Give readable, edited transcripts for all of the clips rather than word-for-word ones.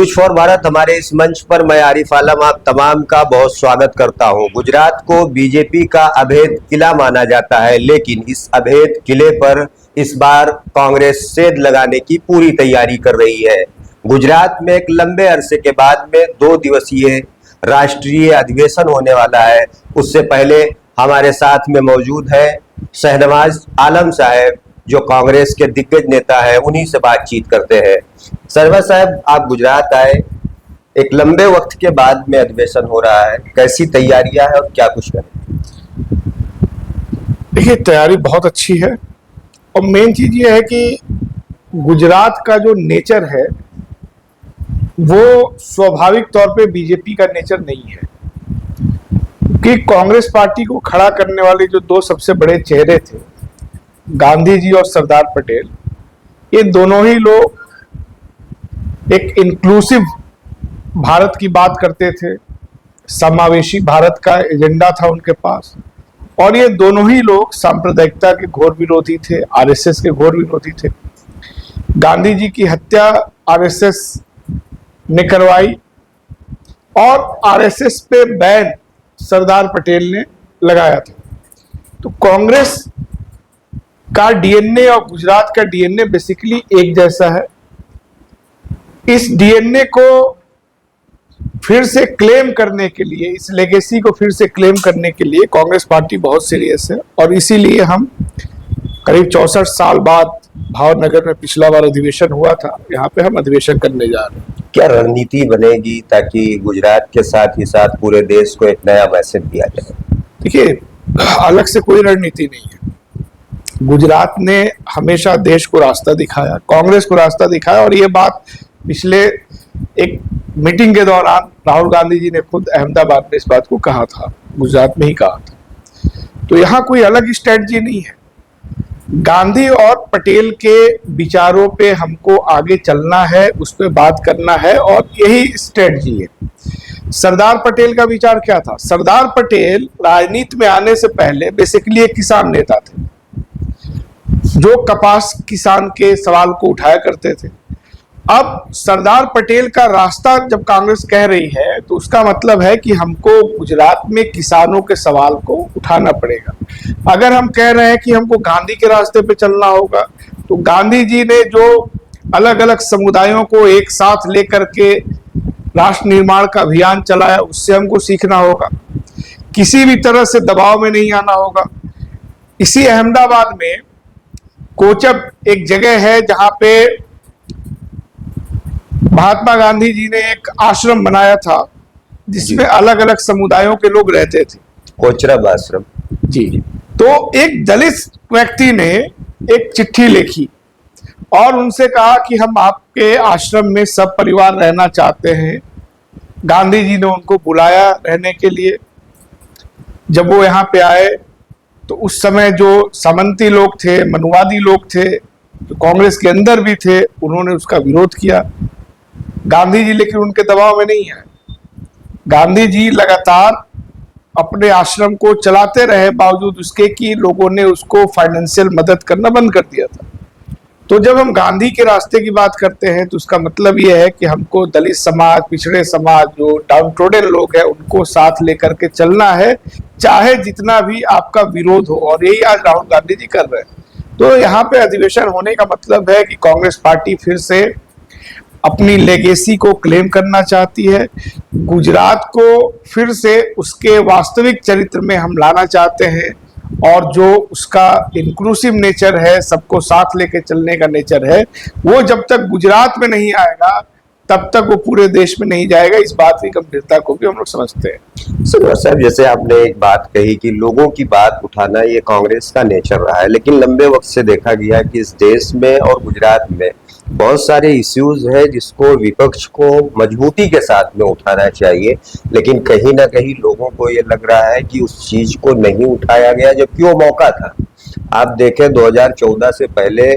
News for Bharat हमारे इस मंच पर मैं आरिफ आलम आप तमाम का बहुत स्वागत करता हूं। गुजरात को बीजेपी का अभेद किला माना जाता है, लेकिन इस अभेद किले पर इस बार कांग्रेस सेंध लगाने की पूरी तैयारी कर रही है। गुजरात में एक लंबे अरसे के बाद में 2 दिवसीय राष्ट्रीय अधिवेशन होने वाला है। उससे पहले हमारे साथ में मौजूद है शहनवाज आलम साहब, जो कांग्रेस के दिग्गज नेता है, उन्हीं से बातचीत करते हैं। शहनवाज साहब, आप गुजरात आए, एक लंबे वक्त के बाद में अधिवेशन हो रहा है, कैसी तैयारियां हैं और क्या कुछ करें? देखिए, तैयारी बहुत अच्छी है और मेन चीज ये है कि गुजरात का जो नेचर है वो स्वाभाविक तौर पे बीजेपी का नेचर नहीं है, कि कांग्रेस पार्टी को खड़ा करने वाले जो 2 सबसे बड़े चेहरे थे, गांधी जी और सरदार पटेल, ये दोनों ही लोग एक इंक्लूसिव भारत की बात करते थे, समावेशी भारत का एजेंडा था उनके पास, और ये दोनों ही लोग सांप्रदायिकता के घोर विरोधी थे, आरएसएस के घोर विरोधी थे। गांधी जी की हत्या आरएसएस ने करवाई और आरएसएस पे बैन सरदार पटेल ने लगाया था। तो कांग्रेस का डीएनए और गुजरात का डीएनए बेसिकली एक जैसा है। इस डीएनए को फिर से क्लेम करने के लिए, इस लेगेसी को फिर से क्लेम करने के लिए कांग्रेस पार्टी बहुत सीरियस है, और इसीलिए हम करीब 64 साल बाद भावनगर में पिछला बार अधिवेशन हुआ था, यहाँ पे हम अधिवेशन करने जा रहे हैं। क्या रणनीति बनेगी ताकि गुजरात के साथ ही साथ पूरे देश को एक नया मैसेज दिया जाए? देखिए, अलग से कोई रणनीति नहीं है। गुजरात ने हमेशा देश को रास्ता दिखाया, कांग्रेस को रास्ता दिखाया, और ये बात पिछले एक मीटिंग के दौरान राहुल गांधी जी ने खुद अहमदाबाद में इस बात को कहा था, गुजरात में ही कहा था। तो यहाँ कोई अलग स्ट्रेटजी नहीं है। गांधी और पटेल के विचारों पे हमको आगे चलना है, उस पर बात करना है, और यही स्ट्रेटजी है। सरदार पटेल का विचार क्या था? सरदार पटेल राजनीति में आने से पहले बेसिकली एक किसान नेता थे, जो कपास किसान के सवाल को उठाया करते थे। अब सरदार पटेल का रास्ता जब कांग्रेस कह रही है, तो उसका मतलब है कि हमको गुजरात में किसानों के सवाल को उठाना पड़ेगा। अगर हम कह रहे हैं कि हमको गांधी के रास्ते पे चलना होगा, तो गांधी जी ने जो अलग अलग समुदायों को एक साथ लेकर के राष्ट्र निर्माण का अभियान चलाया, उससे हमको सीखना होगा। किसी भी तरह से दबाव में नहीं आना होगा। इसी अहमदाबाद में कोचब एक जगह है जहां पे महात्मा गांधी जी ने एक आश्रम बनाया था, जिसमें अलग अलग समुदायों के लोग रहते थे, कोचरब आश्रम जी। तो एक दलित व्यक्ति ने एक चिट्ठी लिखी और उनसे कहा कि हम आपके आश्रम में सब परिवार रहना चाहते हैं। गांधी जी ने उनको बुलाया रहने के लिए। जब वो यहाँ पे आए, तो उस समय जो सामंती लोग थे, मनुवादी लोग थे, जो कांग्रेस के अंदर भी थे, उन्होंने उसका विरोध किया। गांधी जी लेकिन उनके दबाव में नहीं आए। गांधी जी लगातार अपने आश्रम को चलाते रहे, बावजूद उसके कि लोगों ने उसको फाइनेंशियल मदद करना बंद कर दिया था। तो जब हम गांधी के रास्ते की बात करते हैं, तो उसका मतलब यह है कि हमको दलित समाज, पिछड़े समाज, जो डाउनट्रोडन लोग हैं, उनको साथ लेकर के चलना है, चाहे जितना भी आपका विरोध हो, और यही आज राहुल गांधी जी कर रहे हैं। तो यहाँ पे अधिवेशन होने का मतलब है कि कांग्रेस पार्टी फिर से अपनी लेगेसी को क्लेम करना चाहती है, गुजरात को फिर से उसके वास्तविक चरित्र में हम लाना चाहते हैं, और जो उसका इंक्लूसिव नेचर है, सबको साथ लेके चलने का नेचर है, वो जब तक गुजरात में नहीं आएगा, तब तक वो पूरे देश में नहीं जाएगा। इस बात की गंभीरता को भी हम लोग समझते हैं। सुनो साहब, जैसे आपने एक बात कही कि लोगों की बात उठाना ये कांग्रेस का नेचर रहा है, लेकिन लंबे वक्त से देखा गया कि इस देश में और गुजरात में बहुत सारे इश्यूज है जिसको विपक्ष को मजबूती के साथ में उठाना चाहिए, लेकिन कहीं ना कहीं लोगों को ये लग रहा है कि उस चीज को नहीं उठाया गया, जबकि वो मौका था। आप देखें 2014 से पहले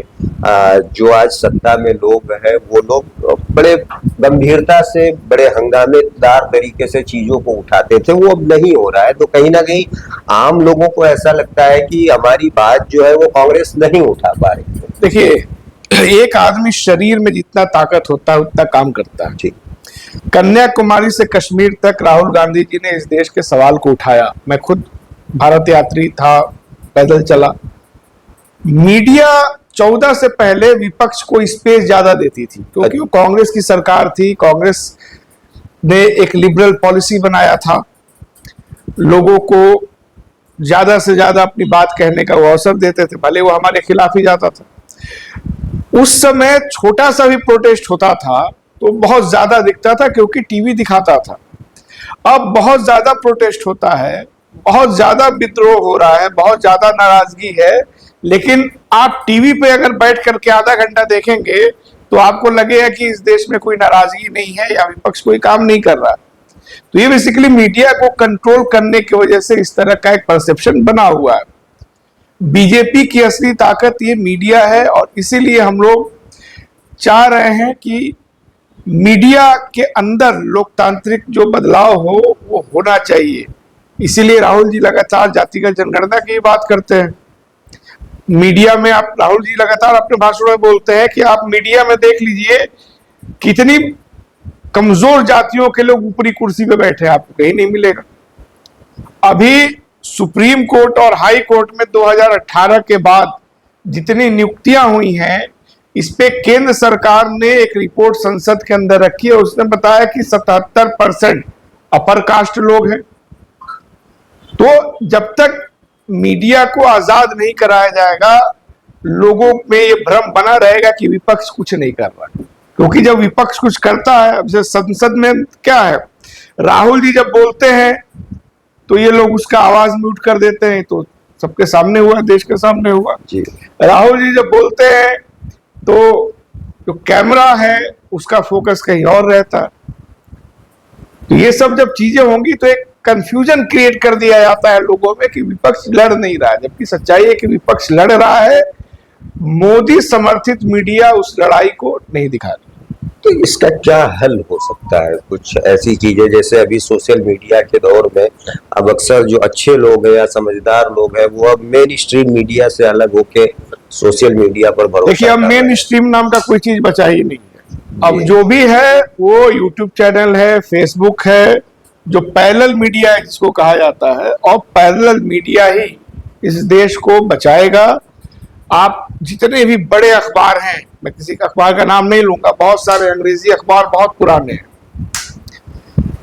जो आज सत्ता में लोग हैं, वो लोग बड़े गंभीरता से, बड़े हंगामेदार तरीके से चीजों को उठाते थे, वो अब नहीं हो रहा है। तो कहीं ना कहीं आम लोगों को ऐसा लगता है कि हमारी बात जो है वो कांग्रेस नहीं उठा पा रही है। देखिए, एक आदमी शरीर में जितना ताकत होता है उतना काम करता है। कन्याकुमारी से कश्मीर तक राहुल गांधी जी ने इस देश के सवाल को उठाया। मैं खुद भारत यात्री था, पैदल चला। मीडिया 14 से पहले विपक्ष को स्पेस ज्यादा देती थी, क्योंकि वो कांग्रेस की सरकार थी। कांग्रेस ने एक लिबरल पॉलिसी बनाया था, लोगों को ज्यादा से ज्यादा अपनी बात कहने का वो अवसर देते थे, भले वो हमारे खिलाफ ही जाता था। उस समय छोटा सा भी प्रोटेस्ट होता था तो बहुत ज्यादा दिखता था, क्योंकि टीवी दिखाता था। अब बहुत ज्यादा प्रोटेस्ट होता है, बहुत ज्यादा विद्रोह हो रहा है, बहुत ज्यादा नाराजगी है, लेकिन आप टीवी पे अगर बैठ करके आधा घंटा देखेंगे तो आपको लगेगा कि इस देश में कोई नाराजगी नहीं है या विपक्ष कोई काम नहीं कर रहा। तो ये बेसिकली मीडिया को कंट्रोल करने की वजह से इस तरह का एक परसेप्शन बना हुआ है। बीजेपी की असली ताकत ये मीडिया है, और इसीलिए हम लोग चाह रहे हैं कि मीडिया के अंदर लोकतांत्रिक जो बदलाव हो वो होना चाहिए। इसीलिए राहुल जी लगातार जातिगत जनगणना की बात करते हैं। मीडिया में आप राहुल जी लगातार अपने भाषणों में बोलते हैं कि आप मीडिया में देख लीजिए कितनी कमजोर जातियों के लोग ऊपरी कुर्सी पे बैठे हैं, आपको कहीं नहीं मिलेगा। अभी सुप्रीम कोर्ट और हाई कोर्ट में 2018 के बाद जितनी नियुक्तियां हुई हैं, इस पे केंद्र सरकार ने एक रिपोर्ट संसद के अंदर रखी है। उसने बताया कि 77% अपर कास्ट लोग हैं। तो जब तक मीडिया को आजाद नहीं कराया जाएगा, लोगों में ये भ्रम बना रहेगा कि विपक्ष कुछ नहीं कर रहा। क्योंकि जब विपक्ष कुछ करता है, अब संसद में क्या है, राहुल जी जब बोलते हैं तो ये लोग उसका आवाज म्यूट कर देते हैं। तो सबके सामने हुआ, देश के सामने हुआ जी। राहुल जी जब बोलते हैं तो जो कैमरा है उसका फोकस कहीं और रहता है। तो ये सब जब चीजें होंगी तो एक कंफ्यूजन क्रिएट कर दिया जाता है लोगों में कि विपक्ष लड़ नहीं रहा है, जबकि सच्चाई है कि विपक्ष लड़ रहा है। मोदी समर्थित मीडिया उस लड़ाई को नहीं दिखा रही। तो इसका क्या हल हो सकता है? कुछ ऐसी चीजें, जैसे अभी सोशल मीडिया के दौर में अब अक्सर जो अच्छे लोग हैं या समझदार लोग हैं वो अब मेन स्ट्रीम मीडिया से अलग होके सोशल मीडिया पर भरोसा। देखिए, अब मेन स्ट्रीम नाम का कोई चीज बचा ही नहीं है। अब जो भी है वो यूट्यूब चैनल है, फेसबुक है, जो पैरेलल मीडिया है जिसको कहा जाता है, और पैरेलल मीडिया ही इस देश को बचाएगा। आप जितने भी बड़े अखबार हैं, मैं किसी का अखबार का नाम नहीं लूंगा, बहुत सारे अंग्रेजी अखबार बहुत पुराने हैं,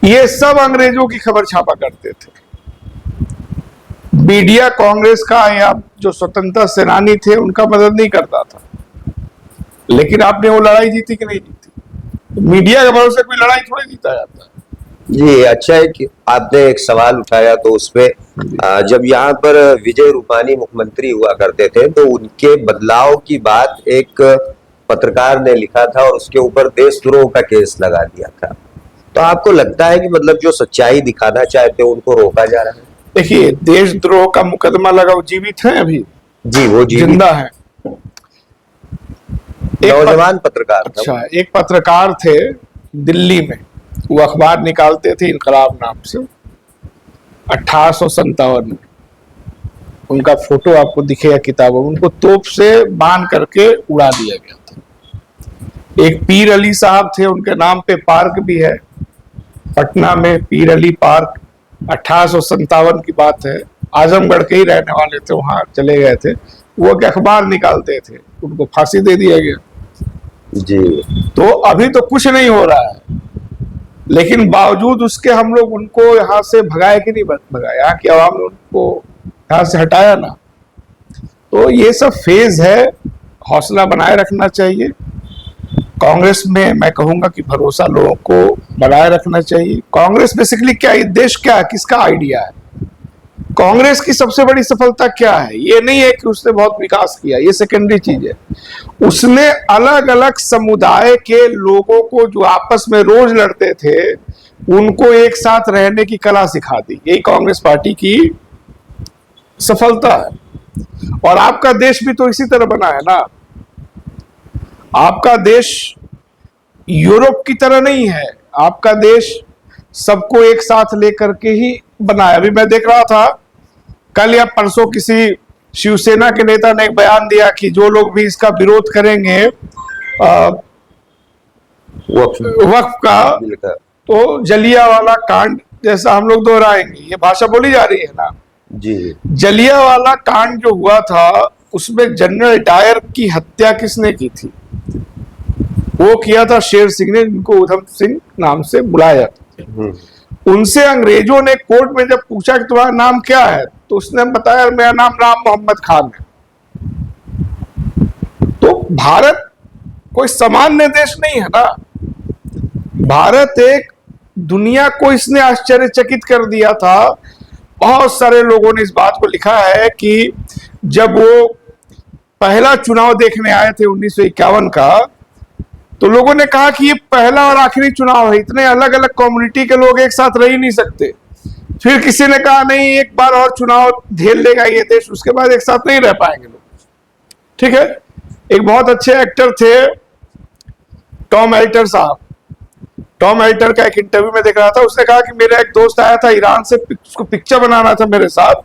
ये सब अंग्रेजों की खबर छापा करते थे। मीडिया कांग्रेस का या जो स्वतंत्रता सेनानी थे उनका मदद नहीं करता था। लेकिन आपने वो लड़ाई जीती कि नहीं जीती? मीडिया के भरोसे कोई लड़ाई थोड़ी जीता जाता है। जी, अच्छा है कि आपने एक सवाल उठाया। तो उसपे जब यहाँ पर विजय रूपानी मुख्यमंत्री हुआ करते थे तो उनके बदलाव की बात एक पत्रकार ने लिखा था और उसके ऊपर देशद्रोह का केस लगा दिया था। तो आपको लगता है कि मतलब जो सच्चाई दिखाना चाहते हैं उनको रोका जा रहा है? देखिए, देशद्रोह का मुकदमा लगा, वो जीवित है अभी? जी, वो जिंदा है। नौजवान पत्रकार। अच्छा, एक पत्रकार थे दिल्ली में, वो अखबार निकालते थे इनकलाब नाम से। 1857 में उनका फोटो आपको दिखेगा किताबों में। उनको तोप से बांध करके उड़ा दिया गया था। एक पीर अली साहब थे, उनके नाम पे पार्क भी है पटना में, पीर अली पार्क। 1857 की बात है, आजमगढ़ के ही रहने वाले थे, वहां चले गए थे। वो एक अखबार निकालते थे, उनको फांसी दे दिया गया जी। तो अभी तो कुछ नहीं हो रहा है, लेकिन बावजूद उसके हम लोग उनको यहाँ से भगाए कि नहीं भगाए? यहाँ की आवाम ने उनको यहाँ से हटाया ना। तो ये सब फेज है, हौसला बनाए रखना चाहिए। कांग्रेस में मैं कहूंगा कि भरोसा लोगों को बनाए रखना चाहिए। कांग्रेस बेसिकली क्या है, देश क्या है, किसका आइडिया है? कांग्रेस की सबसे बड़ी सफलता क्या है? ये नहीं है कि उसने बहुत विकास किया, ये सेकेंडरी चीज है। उसने अलग अलग समुदाय के लोगों को जो आपस में रोज लड़ते थे उनको एक साथ रहने की कला सिखा दी। यही कांग्रेस पार्टी की सफलता है। और आपका देश भी तो इसी तरह बना है ना। आपका देश यूरोप की तरह नहीं है, आपका देश सबको एक साथ लेकर के ही बना है। अभी मैं देख रहा था कल या परसों किसी शिवसेना के नेता ने एक बयान दिया कि जो लोग भी इसका विरोध करेंगे वक्फ वक्फ का, बिल का। तो जलियांवाला कांड जैसा हम लोग दोहराएंगे, ये भाषा बोली जा रही है ना। जी जलियांवाला कांड जो हुआ था उसमें जनरल डायर की हत्या किसने की थी? वो किया था शेर सिंह ने, जिनको उधम सिंह नाम से बुलाया जाता था। उनसे अंग्रेजों ने कोर्ट में जब पूछा कि तुम्हारा नाम क्या है, तो उसने बताया मेरा नाम राम मोहम्मद खान है। तो भारत कोई सामान्य देश नहीं है ना। भारत एक दुनिया को इसने आश्चर्यचकित कर दिया था। बहुत सारे लोगों ने इस बात को लिखा है कि जब वो पहला चुनाव देखने आए थे 1951 का, तो लोगों ने कहा कि ये पहला और आखिरी चुनाव है, इतने अलग अलग कम्युनिटी के लोग एक साथ रह ही नहीं सकते। फिर किसी ने कहा नहीं, एक बार और चुनाव झेल लेगा ये देश, उसके बाद एक साथ नहीं रह पाएंगे लोग। ठीक है। एक बहुत अच्छे एक्टर थे टॉम एल्टर साहब। टॉम एल्टर का एक इंटरव्यू में देख रहा था, उसने कहा कि मेरा एक दोस्त आया था ईरान से, उसको पिक्चर बनाना था मेरे साथ,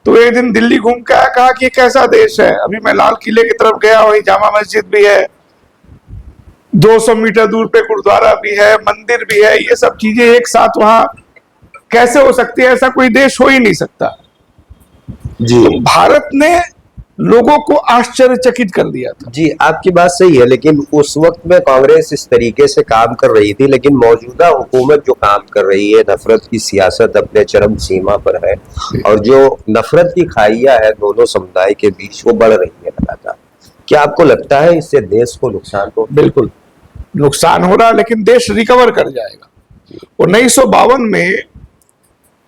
तो एक दिन दिल्ली घूम के आया, कहा कि ये कैसा देश है। अभी मैं लाल किले की तरफ गया, वही जामा मस्जिद भी है, 200 मीटर दूर पे गुरुद्वारा भी है, मंदिर भी है, ये सब चीजें एक साथ वहां कैसे हो सकती है? ऐसा कोई देश हो ही नहीं सकता। जी तो भारत ने लोगों को आश्चर्यचकित कर दिया था। जी, आपकी बात सही है, लेकिन उस वक्त में कांग्रेस इस तरीके से काम कर रही थी, लेकिन मौजूदा हुकूमत जो काम कर रही है, नफरत की सियासत अपने चरम सीमा पर है, और जो नफरत की खाइयां है दोनों समुदाय के बीच, वो बढ़ रही है लगातार। क्या आपको लगता है इससे देश को नुकसान हो? बिल्कुल नुकसान हो रहा है, लेकिन देश रिकवर कर जाएगा। 1952 में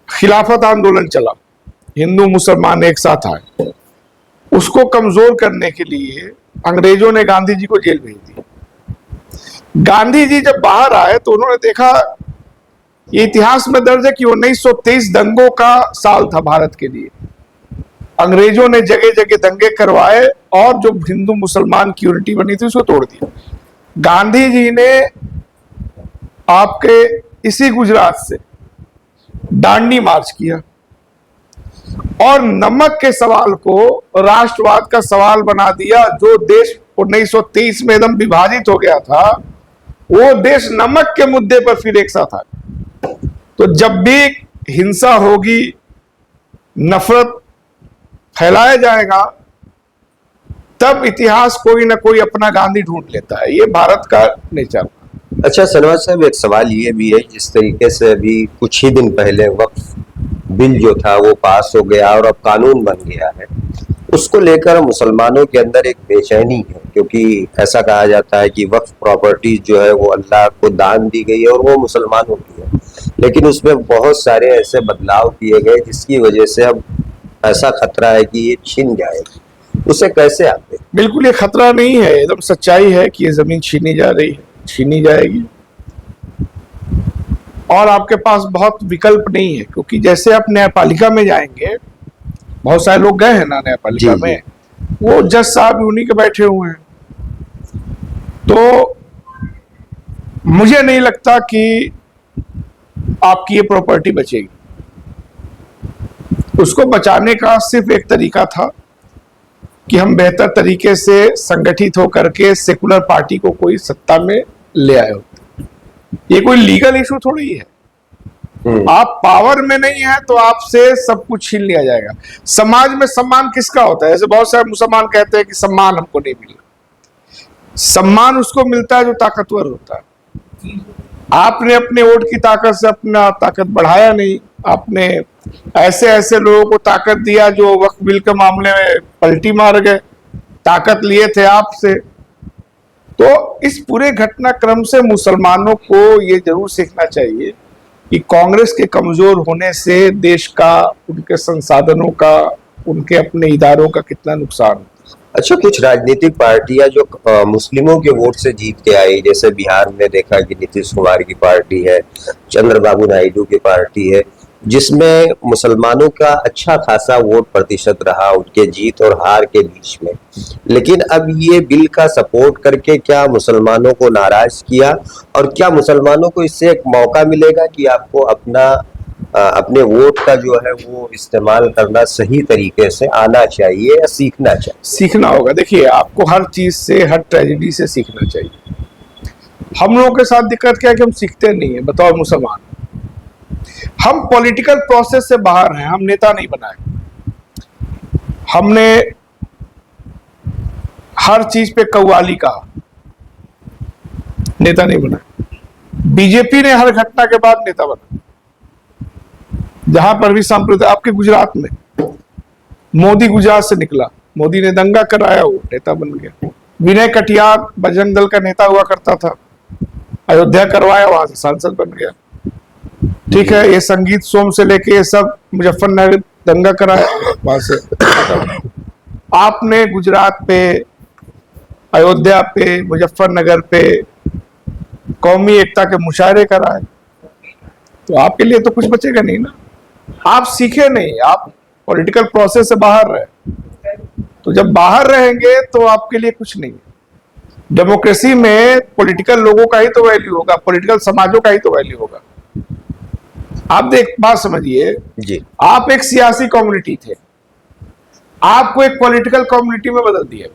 खिलाफत आंदोलन चला, हिंदू मुसलमान एक साथ आए। उसको कमजोर करने के लिए अंग्रेजों ने गांधी जी को जेल भेज दिया। गांधी जी जब बाहर आए तो उन्होंने देखा, ये इतिहास में दर्ज है कि 1923 दंगों का साल था भारत के लिए। अंग्रेजों ने जगह जगह दंगे करवाए और जो हिंदू मुसलमान की यूनिटी बनी थी उसको तोड़ दिया। गांधी जी ने आपके इसी गुजरात से दांडी मार्च किया और नमक के सवाल को राष्ट्रवाद का सवाल बना दिया। जो देश 1923 में एकदम विभाजित हो गया था, वो देश नमक के मुद्दे पर फिर एक साथ आ गया। तो जब भी हिंसा होगी, नफरत फैलाया जाएगा, तब इतिहास कोई ना कोई अपना गांधी ढूंढ लेता है। ये भारत का नेचर। अच्छा सनवाज साहब, एक सवाल ये भी है, जिस तरीके से अभी कुछ ही दिन पहले वक्फ बिल जो था वो पास हो गया और अब कानून बन गया है, उसको लेकर मुसलमानों के अंदर एक बेचैनी है, क्योंकि ऐसा कहा जाता है कि वक्फ प्रॉपर्टी जो है वो अल्लाह को दान दी गई है और वो मुसलमानों की है, लेकिन उसमें बहुत सारे ऐसे बदलाव किए गए जिसकी वजह से अब ऐसा खतरा है कि ये छिन जाएगी। उसे कैसे आते? बिल्कुल ये खतरा नहीं है, एकदम सच्चाई है कि ये जमीन छीनी जा रही है, छीनी जाएगी। और आपके पास बहुत विकल्प नहीं है, क्योंकि जैसे आप न्यायपालिका में जाएंगे, बहुत सारे लोग गए हैं ना न्यायपालिका में, वो जज साहब उन्हीं के बैठे हुए हैं। तो मुझे नहीं लगता कि आपकी ये प्रॉपर्टी बचेगी। उसको बचाने का सिर्फ एक तरीका था कि हम बेहतर तरीके से संगठित होकर के सेकुलर पार्टी को कोई सत्ता में ले आए होते। ये कोई लीगल इशू थोड़ी है। आप पावर में नहीं है तो आपसे सब कुछ छीन लिया जाएगा। समाज में सम्मान किसका होता है? ऐसे बहुत सारे मुसलमान कहते हैं कि सम्मान हमको नहीं मिला। सम्मान उसको मिलता है जो ताकतवर होता है। आपने अपने वोट की ताकत से अपना ताकत बढ़ाया नहीं। आपने ऐसे ऐसे लोगों को ताकत दिया जो वक्फ बिल के मामले में पलटी मार गए, ताकत लिए थे आपसे। तो इस पूरे घटनाक्रम से मुसलमानों को ये जरूर सीखना चाहिए कि कांग्रेस के कमजोर होने से देश का, उनके संसाधनों का, उनके अपने इदारों का कितना नुकसान। अच्छा, कुछ राजनीतिक पार्टियां जो मुस्लिमों के वोट से जीत के आई, जैसे बिहार में देखा कि नीतीश कुमार की पार्टी है, चंद्रबाबू नायडू की पार्टी है, जिसमें मुसलमानों का अच्छा खासा वोट प्रतिशत रहा उनके जीत और हार के बीच में, लेकिन अब ये बिल का सपोर्ट करके क्या मुसलमानों को नाराज किया? और क्या मुसलमानों को इससे एक मौका मिलेगा कि आपको अपने वोट का जो है वो इस्तेमाल करना सही तरीके से आना चाहिए या सीखना चाहिए? सीखना होगा। देखिए, आपको हर चीज से, हर ट्रेजेडी से सीखना चाहिए। हम लोगों के साथ दिक्कत क्या है कि हम सीखते नहीं है बतौर मुसलमान। हम पॉलिटिकल प्रोसेस से बाहर हैं, हम नेता नहीं बनाए। हमने हर चीज पे कव्वाली कहा, नेता नहीं बनाए। बीजेपी ने हर घटना के बाद नेता बना। जहां पर भी सांप्रदायिक, आपके गुजरात में मोदी गुजरात से निकला, मोदी ने दंगा कराया, वो नेता बन गया। विनय कटियार बजरंग दल का नेता हुआ करता था, अयोध्या करवाया, वहां से सांसद बन गया। ठीक है, ये संगीत सोम से लेके ये सब मुजफ्फरनगर दंगा कराया, वहां से आपने गुजरात पे, अयोध्या पे, मुजफ्फरनगर पे कौमी एकता के मुशायरे कराए, तो आपके लिए तो कुछ बचेगा नहीं ना। आप सीखे नहीं, आप पॉलिटिकल प्रोसेस से बाहर रहे। तो जब बाहर रहेंगे तो आपके लिए कुछ नहीं है। डेमोक्रेसी में पॉलिटिकल लोगों का ही तो वैल्यू होगा, पॉलिटिकल समाजों का ही तो वैल्यू होगा। आप एक बात समझिए जी, आप एक सियासी कम्युनिटी थे, आपको एक पॉलिटिकल कम्युनिटी में बदल दिया,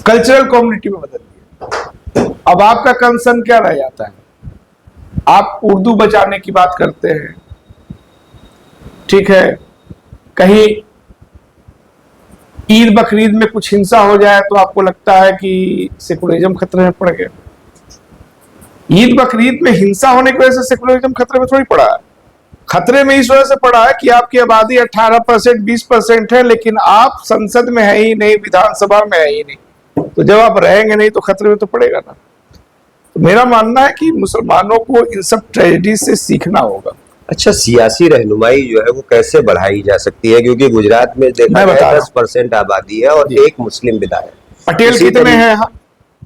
कल्चरल कम्युनिटी में बदल दिया। अब आपका कंसर्न क्या रह जाता है? आप उर्दू बचाने की बात करते हैं, ठीक है, कहीं ईद बकरीद में कुछ हिंसा हो जाए तो आपको लगता है कि सेकुलरिज्म खतरे में पड़ गया। ईद बकरीद में हिंसा होने की वजह से सेकुलरिज्म खतरे में थोड़ी पड़ा है। खतरे में इस वजह से पड़ा है कि आपकी आबादी 18% 20% है, लेकिन आप संसद में है ही नहीं, विधानसभा में है ही नहीं। तो जब आप रहेंगे नहीं तो खतरे में तो पड़ेगा ना। तो मेरा मानना है कि मुसलमानों को इन सब ट्रेजेडी से सीखना होगा। अच्छा, सियासी रहनुमाई जो है वो कैसे बढ़ाई जा सकती है? क्योंकि गुजरात में देखा जाए 10% आबादी है और एक मुस्लिम विधायक। पटेल कितने हैं?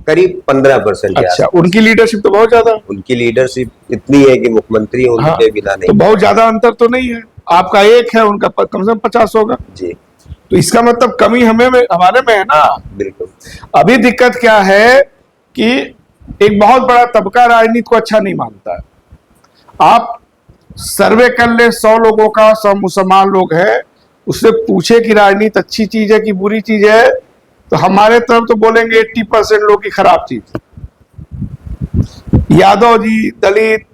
करीब 15%। अच्छा, उनकी लीडरशिप तो बहुत ज्यादा, उनकी लीडरशिप इतनी है कि मुख्यमंत्री उनके बिना नहीं। तो बहुत ज्यादा अंतर तो नहीं है, आपका एक है, उनका कम से कम 50 होगा जी। तो इसका मतलब कमी हमारे में है ना। बिल्कुल। अभी दिक्कत क्या है कि एक बहुत बड़ा तबका राजनीति को अच्छा नहीं मानता है। आप सर्वे कर ले 100 लोगों का, 100 मुसलमान लोग हैं, उससे पूछे कि राजनीति अच्छी चीज है कि बुरी चीज है, तो हमारे तरफ तो बोलेंगे 80% लोग की खराब चीज। यादव जी, दलित,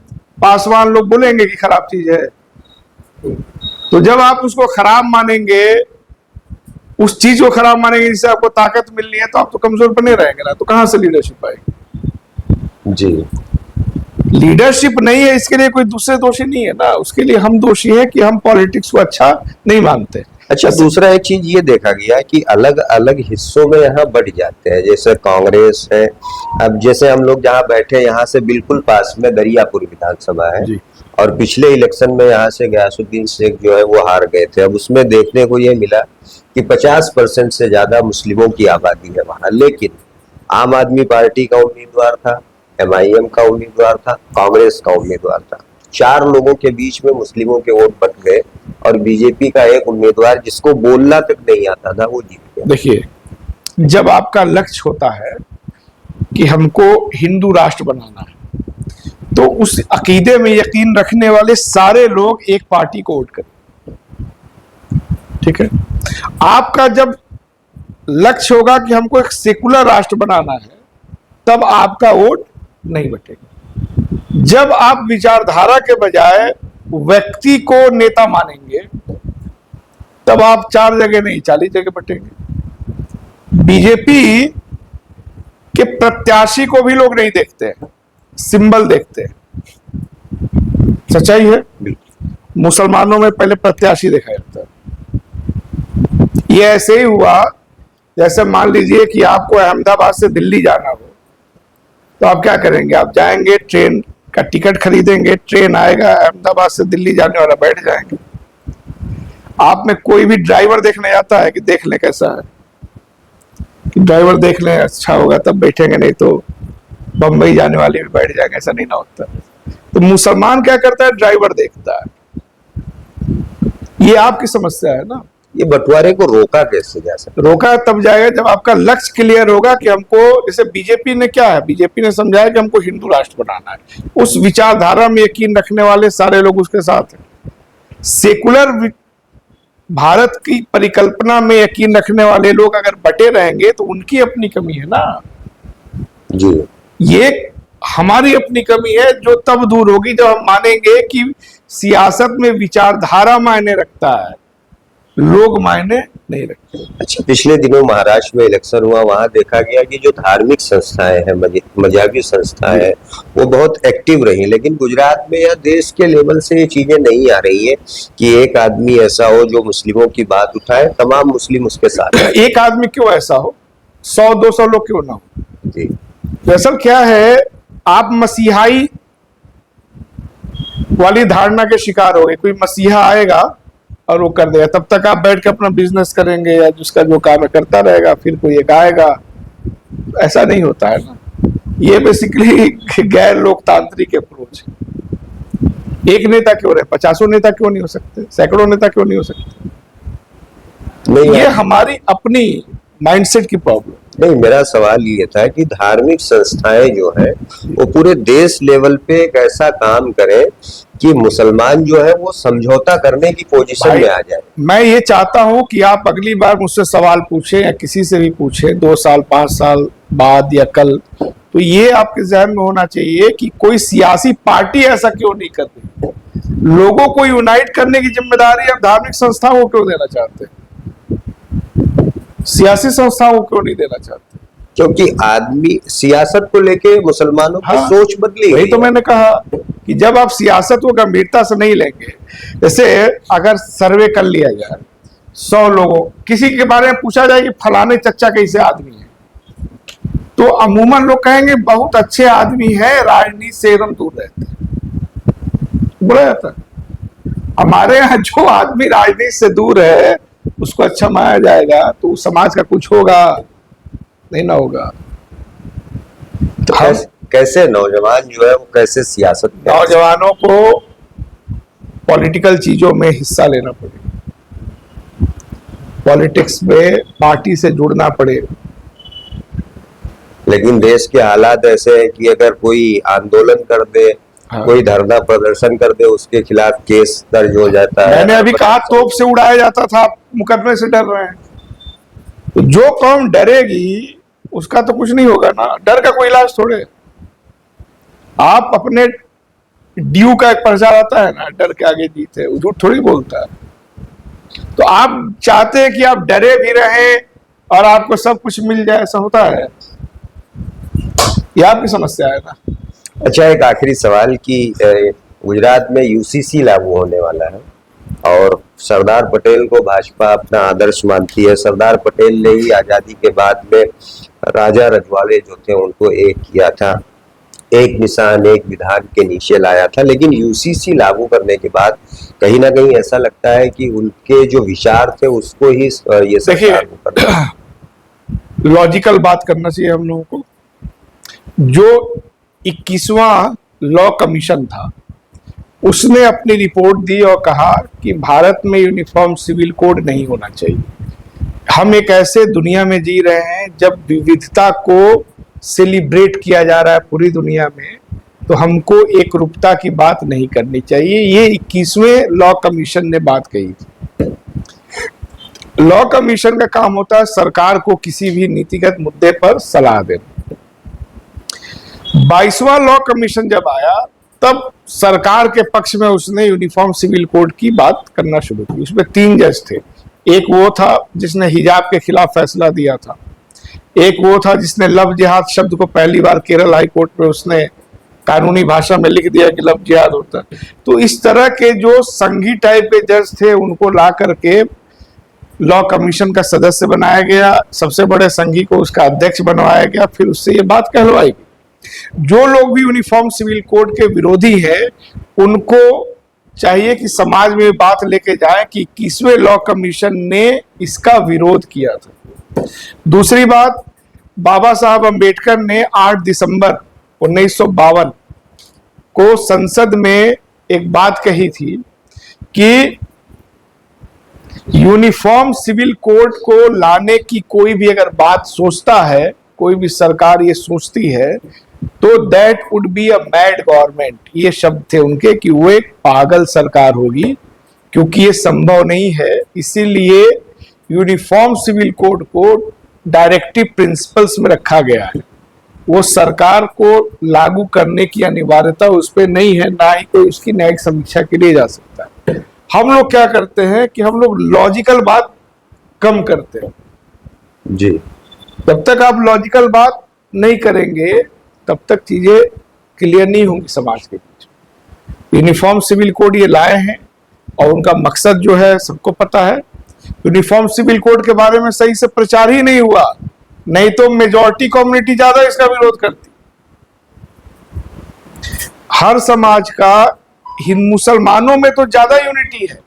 पासवान लोग बोलेंगे कि खराब चीज है। तो जब आप उसको खराब मानेंगे, उस चीज को खराब मानेंगे जिससे आपको ताकत मिलनी है, तो आप तो कमजोर बने रहेंगे ना। तो कहां से लीडरशिप आएगी? जी, लीडरशिप नहीं है, इसके लिए कोई दूसरे दोषी नहीं है ना, उसके लिए हम दोषी है कि हम पॉलिटिक्स को अच्छा नहीं मानते। अच्छा, दूसरा एक चीज ये देखा गया है कि अलग अलग हिस्सों में यहाँ बढ़ जाते हैं, जैसे कांग्रेस है। अब जैसे हम लोग जहाँ बैठे, यहाँ से बिल्कुल पास में दरियापुर विधानसभा है, और पिछले इलेक्शन में यहाँ से गयासुद्दीन शेख जो है वो हार गए थे। अब उसमें देखने को ये मिला कि 50% से ज्यादा मुस्लिमों की आबादी है वहां, लेकिन आम आदमी पार्टी का उम्मीदवार था, MIM का उम्मीदवार था, कांग्रेस का उम्मीदवार था। 4 लोगों के बीच में मुस्लिमों के वोट बट गए और बीजेपी का एक उम्मीदवार जिसको बोलना तक नहीं आता था वो जीत गया। देखिए, जब आपका लक्ष्य होता है कि हमको हिंदू राष्ट्र बनाना है, तो उस अकीदे में यकीन रखने वाले सारे लोग एक पार्टी को वोट करें। ठीक है, आपका जब लक्ष्य होगा कि हमको एक सेकुलर राष्ट्र बनाना है, तब आपका वोट नहीं बटेगा। जब आप विचारधारा के बजाय व्यक्ति को नेता मानेंगे, तब आप 4 जगह नहीं 40 जगह बटेंगे। बीजेपी के प्रत्याशी को भी लोग नहीं देखते हैं, सिंबल देखते हैं। सच्चाई है, मुसलमानों में पहले प्रत्याशी देखा जाता है। ये ऐसे ही हुआ जैसे मान लीजिए कि आपको अहमदाबाद से दिल्ली जाना हो, तो आप क्या करेंगे? आप जाएंगे, ट्रेन का टिकट खरीदेंगे, ट्रेन आएगा, अहमदाबाद से दिल्ली जाने वाला, बैठ जाएंगे। आप में कोई भी ड्राइवर देखने जाता है कि देख ले कैसा है, कि ड्राइवर देख ले अच्छा होगा तब बैठेंगे, नहीं तो बंबई जाने वाले भी बैठ जाएंगे, ऐसा नहीं ना होता। तो मुसलमान क्या करता है? ड्राइवर देखता है। ये आपकी समस्या है ना। ये बंटवारे को रोका कैसे जा सकता? रोका तब जाएगा जब आपका लक्ष्य क्लियर होगा कि हमको, जैसे बीजेपी ने क्या है, बीजेपी ने समझाया कि हमको हिंदू राष्ट्र बनाना है। उस विचारधारा में यकीन रखने वाले सारे लोग उसके साथ हैं। सेकुलर भारत की परिकल्पना में यकीन रखने वाले लोग अगर बटे रहेंगे तो उनकी अपनी कमी है ना। जी। ये हमारी अपनी कमी है, जो तब दूर होगी जब हम मानेंगे कि सियासत में विचारधारा मायने रखता है, लोग मायने नहीं रखते। अच्छा, पिछले दिनों महाराष्ट्र में इलेक्शन हुआ, वहां देखा गया कि जो धार्मिक संस्थाएं हैं, मजहबी संस्थाएं हैं, वो बहुत एक्टिव रही, लेकिन गुजरात में या देश के लेवल से ये चीजें नहीं आ रही है कि एक आदमी ऐसा हो जो मुस्लिमों की बात उठाए, तमाम मुस्लिम उसके साथ हैं। एक आदमी क्यों ऐसा हो, 100-200 लोग क्यों ना हो। जी, दरअसल क्या है, आप मसीहाई वाली धारणा के शिकार हो गए। कोई मसीहा आएगा और वो कर देगा, तब तक आप बैठ के अपना बिजनेस करेंगे या जिसका जो काम है करता रहेगा, फिर कोई एक आएगा। ऐसा नहीं होता है ना, ये बेसिकली गैर लोकतांत्रिक अप्रोच है। एक नेता क्यों रहे, 50 नेता क्यों नहीं हो सकते, सैकड़ों नेता क्यों नहीं हो सकते। नहीं, ये हमारी अपनी माइंडसेट की प्रॉब्लम। नहीं, मेरा सवाल ये था कि धार्मिक संस्थाएं जो है वो पूरे देश लेवल पे एक ऐसा काम करें कि मुसलमान जो है वो समझौता करने की पोजीशन में आ जाए। मैं ये चाहता हूं कि आप अगली बार मुझसे सवाल पूछें या किसी से भी पूछें 2 साल 5 साल बाद या कल, तो ये आपके जहन में होना चाहिए कि कोई सियासी पार्टी ऐसा क्यों नहीं कर रही। लोगों को यूनाइट करने की जिम्मेदारी आप धार्मिक संस्थाओं को क्यों देना चाहते हैं, सियासी संस्थाओं को क्यों नहीं देना चाहते। क्योंकि आदमी सियासत को लेके मुसलमानों की सोच बदली। वही तो मैंने कहा कि जब आप सियासत को गंभीरता से नहीं लेंगे, जैसे अगर सर्वे कर लिया जाए 100 लोगों, किसी के बारे में पूछा जाए कि फलाने चच्चा कैसे आदमी है, तो अमूमन लोग कहेंगे बहुत अच्छे आदमी है, राजनीति से एकदम दूर रहते हैं, बोला जाता है। हमारे यहाँ जो आदमी राजनीति से दूर है उसको अच्छा माना जाएगा तो समाज का कुछ होगा, नहीं ना होगा। तो कैसे नौजवान जो है वो कैसे सियासत में, नौजवानों को पॉलिटिकल चीजों में हिस्सा लेना पड़ेगा, पॉलिटिक्स में पार्टी से जुड़ना पड़ेगा। लेकिन देश के हालात ऐसे हैं कि अगर कोई आंदोलन कर दे, हाँ। कोई धरना प्रदर्शन कर दे, उसके खिलाफ केस दर्ज हो जाता है। मैंने अभी कहा तोप से उड़ाया जाता था, मुकदमे से डर रहे हैं। तो जो कौम डरेगी उसका तो कुछ नहीं होगा ना, डर का कोई इलाज थोड़े। आप अपने ड्यू का एक पर्चा आता है ना, डर के आगे जीत है, झूठ थोड़ी बोलता है। तो आप चाहते हैं कि आप डरे भी रहे और आपको सब कुछ मिल जाए, ऐसा होता है? ये आपकी समस्या है ना। अच्छा, एक आखिरी सवाल कि गुजरात में यूसीसी लागू होने वाला है और सरदार पटेल को भाजपा अपना आदर्श मानती है। सरदार पटेल ने ही आजादी के बाद में राजा रजवाड़े जो थे उनको एक किया था, एक निशान एक विधान के नीचे लाया था। लेकिन यूसीसी लागू करने के बाद कहीं ना कहीं ऐसा लगता है कि उनके जो विचार थे उसको ही ये देखिए, लॉजिकल बात करना चाहिए हम लोगों को। जो 21वां लॉ कमीशन था उसने अपनी रिपोर्ट दी और कहा कि भारत में यूनिफॉर्म सिविल कोड नहीं होना चाहिए। हम एक ऐसे दुनिया में जी रहे हैं जब विविधता को सेलिब्रेट किया जा रहा है पूरी दुनिया में, तो हमको एक रूपता की बात नहीं करनी चाहिए। ये 21वें लॉ कमीशन ने बात कही थी। लॉ कमीशन का काम होता है सरकार को किसी भी नीतिगत मुद्दे पर सलाह देना। 22वां लॉ कमीशन जब आया तब सरकार के पक्ष में उसने यूनिफॉर्म सिविल कोड की बात करना शुरू की। उसमें 3 जज थे। एक वो था जिसने हिजाब के खिलाफ फैसला दिया था, एक वो था जिसने लव जिहाद शब्द को पहली बार केरल हाई कोर्ट में उसने कानूनी भाषा में लिख दिया कि लव जिहाद होता है। तो इस तरह के जो संघी टाइप के जज थे उनको ला करके लॉ कमीशन का सदस्य बनाया गया, सबसे बड़े संघी को उसका अध्यक्ष बनवाया गया, फिर उससे ये बात कहलवाई गई। जो लोग भी यूनिफॉर्म सिविल कोड के विरोधी हैं उनको चाहिए कि समाज में बात लेके जाए कि 21वें लॉ कमीशन ने इसका विरोध किया था। दूसरी बात, बाबा साहब अंबेडकर ने 8 दिसंबर 1952 को संसद में एक बात कही थी कि यूनिफॉर्म सिविल कोड को लाने की कोई भी अगर बात सोचता है, कोई भी सरकार ये सोचती है, तो that would be a mad government. ये शब्द थे उनके कि वो एक पागल सरकार होगी, क्योंकि ये संभव नहीं है। इसीलिए यूनिफॉर्म सिविल कोड को डायरेक्टिव प्रिंसिपल्स में रखा गया है। वो सरकार को लागू करने की अनिवार्यता उस पर नहीं है, ना ही कोई उसकी न्यायिक समीक्षा के लिए जा सकता है। हम लोग क्या करते हैं कि हम लोग लॉजिकल बात कम करते हैं। जी। जब तक आप लॉजिकल बात नहीं करेंगे तब तक चीजें क्लियर नहीं होंगी समाज के बीच। यूनिफॉर्म सिविल कोड ये लाए हैं और उनका मकसद जो है सबको पता है। यूनिफॉर्म सिविल कोड के बारे में सही से प्रचार ही नहीं हुआ, नहीं तो मेजॉरिटी कम्युनिटी ज्यादा इसका विरोध करती। हर समाज का मुसलमानों में तो ज्यादा यूनिटी है।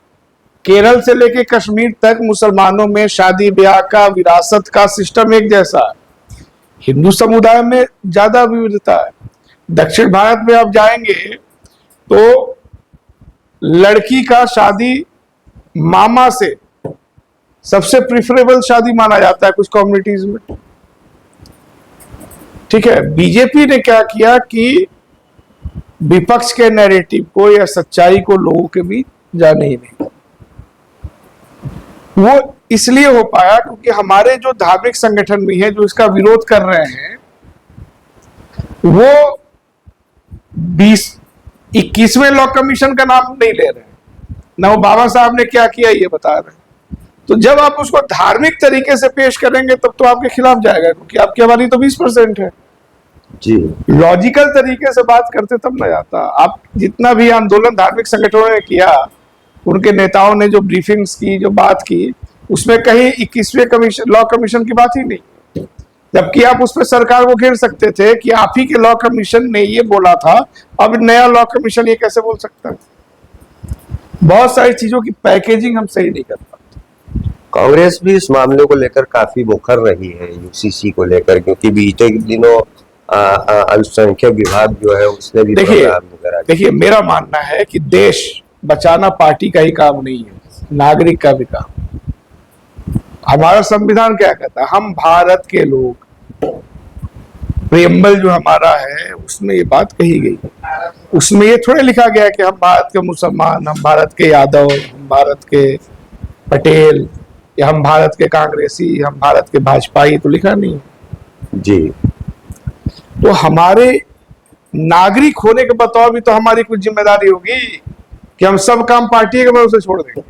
केरल से लेके कश्मीर तक मुसलमानों में शादी ब्याह का, विरासत का सिस्टम एक जैसा है। हिंदू समुदाय में ज्यादा विविधता है। दक्षिण भारत में आप जाएंगे तो लड़की का शादी मामा से सबसे प्रिफरेबल शादी माना जाता है कुछ कम्युनिटीज में। ठीक है, बीजेपी ने क्या किया कि विपक्ष के नैरेटिव को या सच्चाई को लोगों के बीच जाने ही नहीं। वो इसलिए हो पाया क्योंकि हमारे जो धार्मिक संगठन भी हैं जो इसका विरोध कर रहे हैं, वो 21वें लॉ कमीशन का नाम नहीं ले रहे हैं, ना वो बाबा साहब ने क्या किया ये बता रहे हैं। तो जब आप उसको धार्मिक तरीके से पेश करेंगे तब तो आपके खिलाफ जाएगा, क्योंकि आपकी आबादी तो 20% है। जी। लॉजिकल तरीके से बात करते तब न जाता। आप जितना भी आंदोलन धार्मिक संगठनों ने किया, उनके नेताओं ने जो ब्रीफिंग्स की, जो बात की, उसमें कहीं 21वें कमीशन लॉ कमीशन की बात ही नहीं। जबकि आप उस पर सरकार को घेर सकते थे कि आप ही के लॉ कमीशन ने ये बोला था, अब नया लॉ कमीशन ये कैसे बोल सकता है। बहुत सारी चीजों की पैकेजिंग हम सही नहीं कर पाते। कांग्रेस भी इस मामले को लेकर काफी मुखर रही है, यूसीसी को लेकर, क्योंकि बीते दिनों अल्पसंख्यक विभाग जो है उसने भी देखिए मेरा मानना है कि देश बचाना पार्टी का ही काम नहीं है, नागरिक का भी काम। हमारा संविधान क्या कहता है, हम भारत के लोग। प्रेम्बल जो हमारा है उसमें ये बात कही गई। उसमें ये थोड़े लिखा गया कि हम भारत के मुसलमान, हम भारत के यादव, हम भारत के पटेल, या हम भारत के कांग्रेसी, हम भारत के भाजपाई, तो लिखा नहीं। जी। तो हमारे नागरिक होने के बतौर भी तो हमारी कुछ जिम्मेदारी होगी कि हम सब काम पार्टी के भरोसे छोड़ देंगे।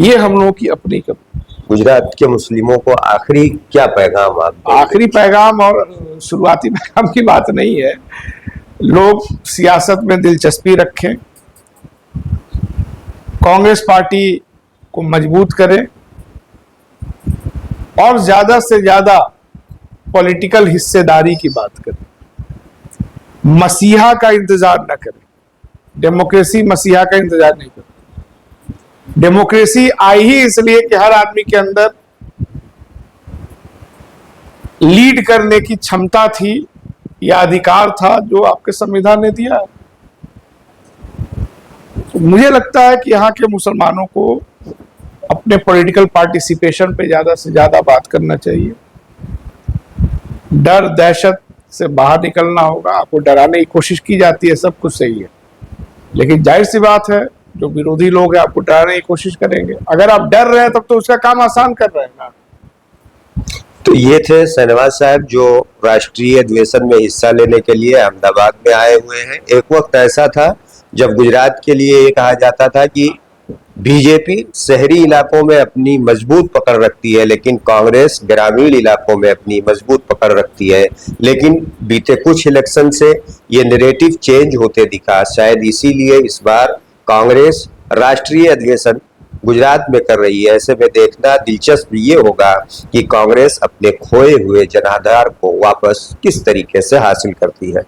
ये हम लोगों की अपनी कमी। गुजरात के मुस्लिमों को आखिरी क्या पैगाम आप देंगे? आखिरी पैगाम और शुरुआती पैगाम की बात नहीं है। लोग सियासत में दिलचस्पी रखें, कांग्रेस पार्टी को मजबूत करें और ज्यादा से ज्यादा पॉलिटिकल हिस्सेदारी की बात करें। मसीहा का इंतजार न करें। डेमोक्रेसी मसीहा का इंतजार नहीं करती। डेमोक्रेसी आई ही इसलिए कि हर आदमी के अंदर लीड करने की क्षमता थी या अधिकार था जो आपके संविधान ने दिया। तो मुझे लगता है कि यहाँ के मुसलमानों को अपने पॉलिटिकल पार्टिसिपेशन पे ज्यादा से ज्यादा बात करना चाहिए। डर दहशत से बाहर निकलना होगा। आपको डराने की कोशिश की जाती है, सब कुछ सही है, लेकिन जाहिर सी बात है जो विरोधी लोग हैं आपको डराने की कोशिश करेंगे। अगर आप डर रहे हैं तब तो उसका काम आसान कर रहे हैं ना। तो ये थे शहनवाज साहब जो राष्ट्रीय अधिवेशन में हिस्सा लेने के लिए अहमदाबाद में आए हुए हैं। एक वक्त ऐसा था जब गुजरात के लिए ये कहा जाता था कि बीजेपी शहरी इलाकों में अपनी मजबूत पकड़ रखती है, लेकिन कांग्रेस ग्रामीण इलाकों में अपनी मजबूत पकड़ रखती है। लेकिन बीते कुछ इलेक्शन से ये नैरेटिव चेंज होते दिखा। शायद इसीलिए इस बार कांग्रेस राष्ट्रीय अधिवेशन गुजरात में कर रही है। ऐसे में देखना दिलचस्प ये होगा कि कांग्रेस अपने खोए हुए जनाधार को वापस किस तरीके से हासिल करती है।